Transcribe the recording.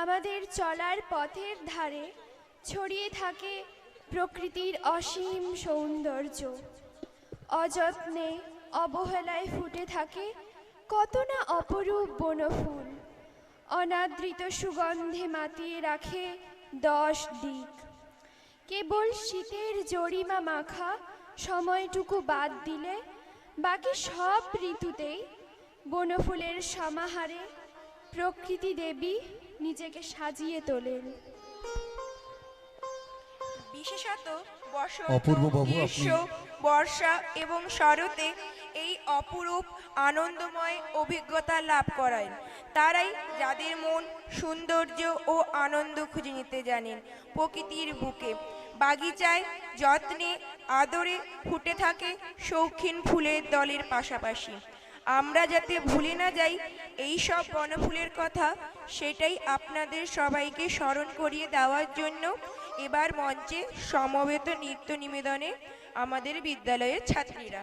আমাদের চলার পথের ধারে ছড়িয়ে থাকে প্রকৃতির অসীম সৌন্দর্য। অযত্নে অবহেলায় ফুটে থাকে কত না অপরূপ বনফুল, অনাদৃত সুগন্ধে মাতিয়ে রাখে 10 দিক। কেবল শীতের জরিমা মাখা সময়টুকু বাদ দিলে বাকি সব ঋতুতেই বনফুলের সমাহারে প্রকৃতি দেবী নিজেকে সাজিয়ে তোলেন। বিশেষত বসন্ত, গ্রীষ্ম, বর্ষা এবং শরতে এই অপরূপ আনন্দময় অভিজ্ঞতা লাভ করায় তারাই যাদের মন সৌন্দর্য ও আনন্দ খুঁজে নিতে জানেন প্রকৃতির বুকে। বাগিচায় যত্নে আদরে ফুটে থাকে শৌখিন ফুলের দলের পাশাপাশি আমরা যাতে ভুলে না যাই এই সব বনফুলের কথা, সেটাই আপনাদের সবাইকে স্মরণ করিয়ে দেওয়ার জন্য এবার মঞ্চে সমবেত নৃত্য নিবেদনে আমাদের বিদ্যালয়ের ছাত্রীরা।